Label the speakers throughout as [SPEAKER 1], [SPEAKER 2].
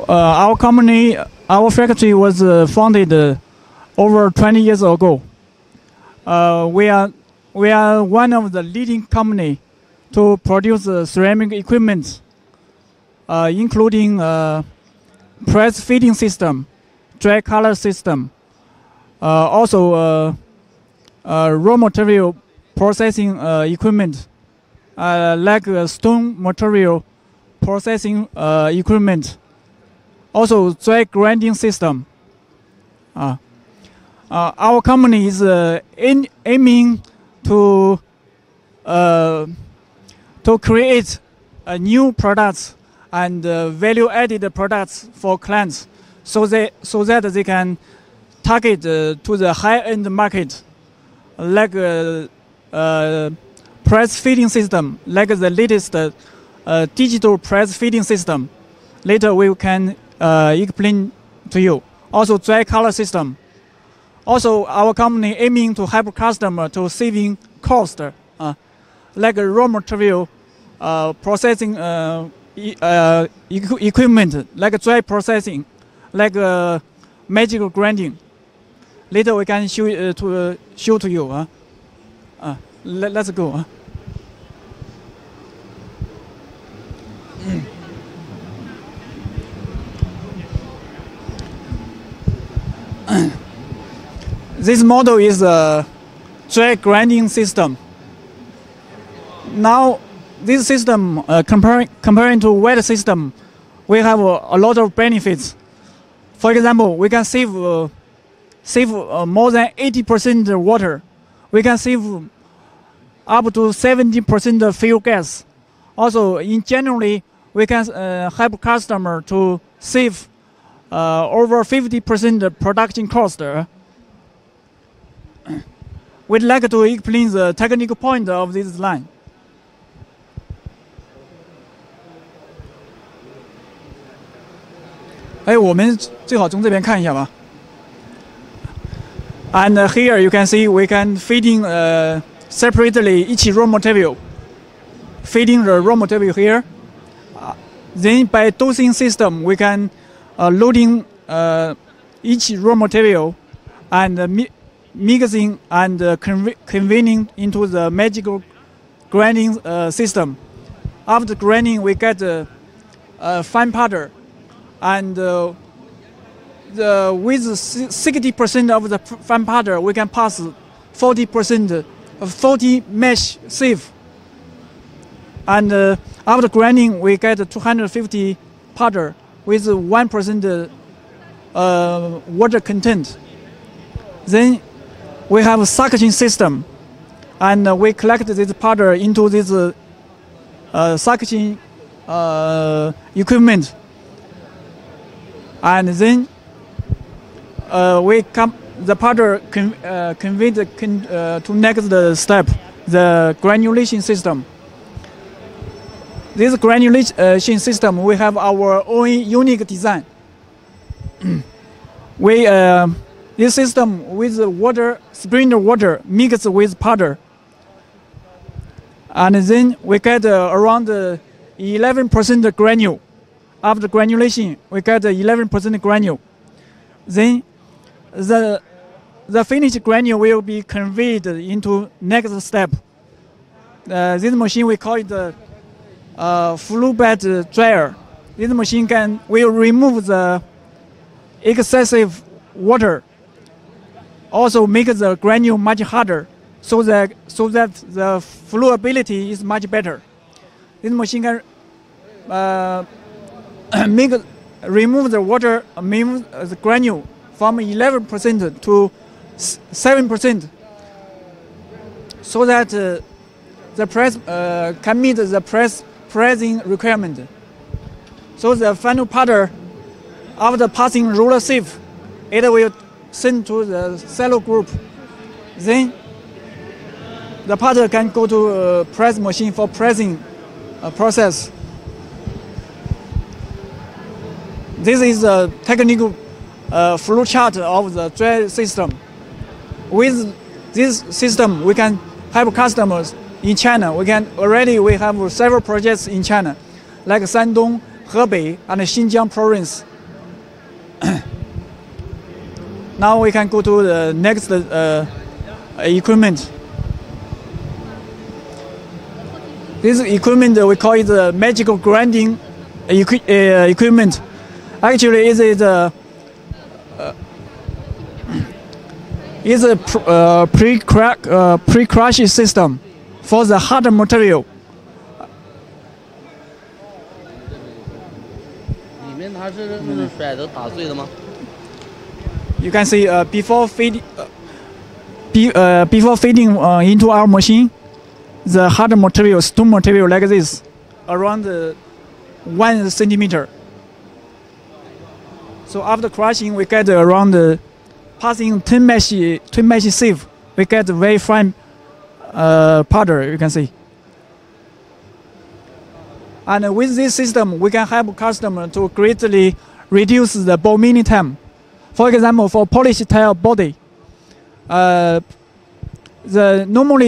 [SPEAKER 1] Our company, our factory was founded over 20 years ago. We are one of the leading company to produce ceramic equipment, including press feeding system, dry color system, also raw material processing equipment, like stone material processing equipment, also dry grinding system. Our company is aiming to create new products and value-added products for clients, so that they can target to the high-end market, like press feeding system, like the latest digital press feeding system. Later we can explain to you. Also dry color system. Also our company aiming to help customer to saving cost, like raw material processing equipment, like dry processing, like magical grinding. Later we can show to you. Let's go. This model is a dry grinding system. Now, this system, comparing to wet system, we have a lot of benefits. For example, we can save more than 80% water. We can save up to 70% fuel gas. Also, in generally, we can help customer to save over 50% production cost. We'd like to explain the technical point of this line.我们最好从这边看一下吧。And here you can see we can feeding separately each raw material. Feeding the raw material here. Then by dosing system we can loading each raw material and mixing and convening into the magical grinding system. After grinding, we get fine powder, and with 60% of the fine powder, we can pass 40% of 40 mesh sieve. And after grinding, we get 250 powder with 1% water content. Then we have a suction system, and we collect this powder into this suction equipment, and then the powder conveyed to next step, the granulation system. This granulation system, we have our own unique design. This system with water, spring water mixed with powder, and then we get around 11% granule. After granulation, we get 11% granule. Then the finished granule will be conveyed into next step. This machine we call it the full bed dryer. This machine will remove the excessive water. Also make the granule much harder, so that the flowability is much better. This machine can remove the water, the granule from 11% to 7%, so that the press can meet the pressing requirement. So the final powder, after passing roller sieve, it will send to the cello group. Then the powder can go to press machine for pressing process. This is a technical flow chart of the dry system. With this system, we can help customers in China. We have several projects in China, like Shandong, Hebei and Xinjiang province. Now we can go to the next equipment. This equipment we call it the magical grinding equipment. Actually, it is a pre-crush system for the hard material. You can see before feeding into our machine, the hard material, stone material like this, around 1 centimeter. So after crushing, we get around passing 10 mesh sieve. We get very fine powder. You can see. And with this system, we can help customer to greatly reduce the ball milling time. For example, for polished tile body, normally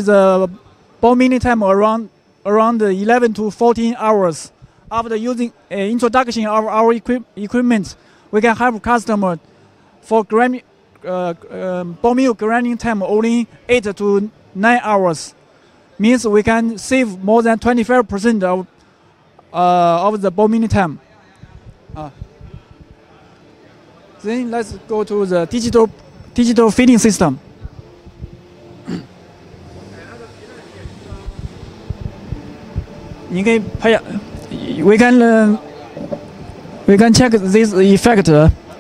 [SPEAKER 1] the ball milling time around 11 to 14 hours. After using introduction of our equipment, we can help customer for ball mill grinding time only 8 to 9 hours. Means we can save more than 25% of the ball milling time. Then let's go to the digital feeding system. We can check this effect.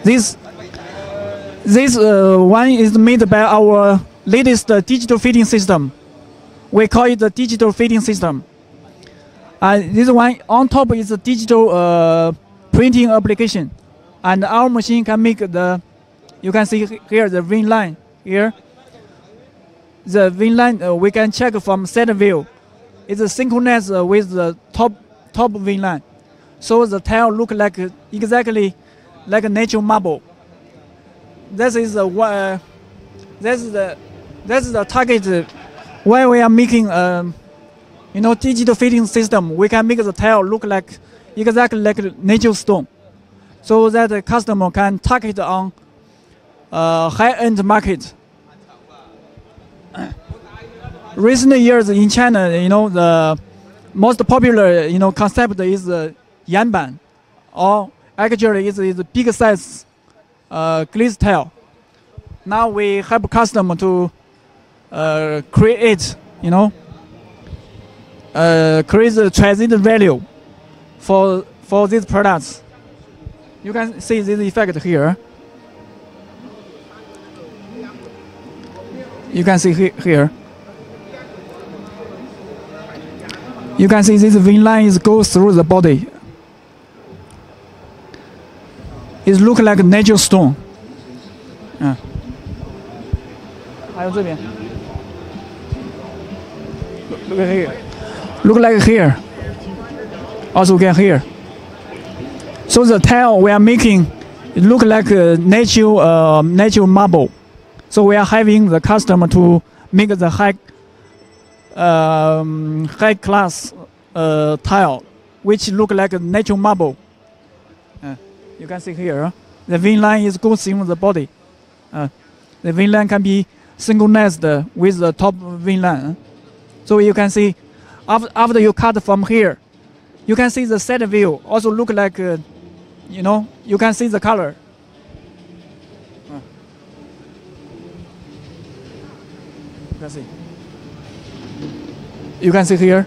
[SPEAKER 1] This one is made by our latest digital feeding system. We call it the digital feeding system. This one on top is a digital printing application, and our machine can make you can see here the vein line here. The vein line we can check from side view. It's synchronized with the top vein line, so the tile look like exactly like a natural marble. This is the target why we are making digital feeding system. We can make the tile look like exactly like natural stone, so that the customer can target on high-end market. Recent years in China, the most popular concept is yanban, or actually is a big size glaze tile. Now we help customer to create the transit value for these products. You can see this effect here. You can see here. You can see this vein line goes through the body. It looks like natural stone. 还有这边 Look at here. Look like here. Also get here. So the tile we are making, it look like a natural marble. So we are having the customer to make the high class tile, which look like a natural marble. You can see here, the vein line is goes through the body. The vein line can be synchronized with the top vein line. So you can see, after you cut from here, you can see the side view also look like, you can see the color. You can see here.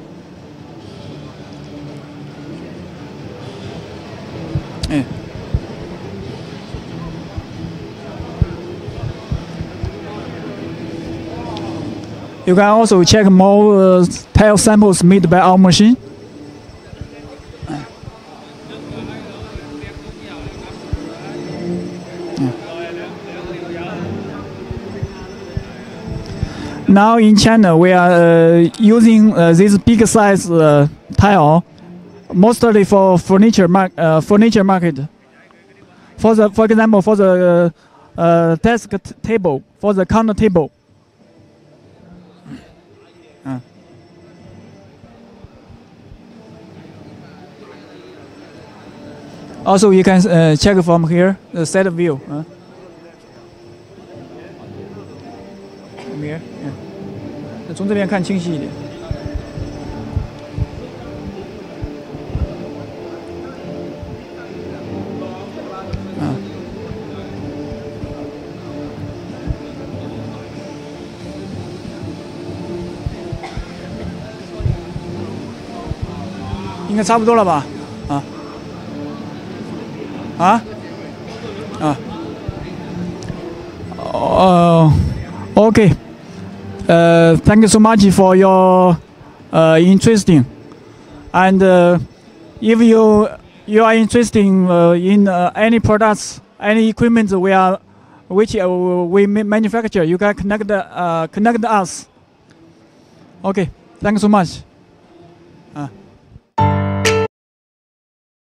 [SPEAKER 1] You can also check more tile samples made by our machine. Now in China, we are using this big size tile mostly for furniture market. For example, for the desk table, for the counter table. Also, you can check from here the set view. From here, yeah. 从这边看清晰一点。应该差不多了吧？Okay. Thank you so much for your interesting. And if you are interested in any products, any equipment which we manufacture, you can connect us. Okay. Thank you so much.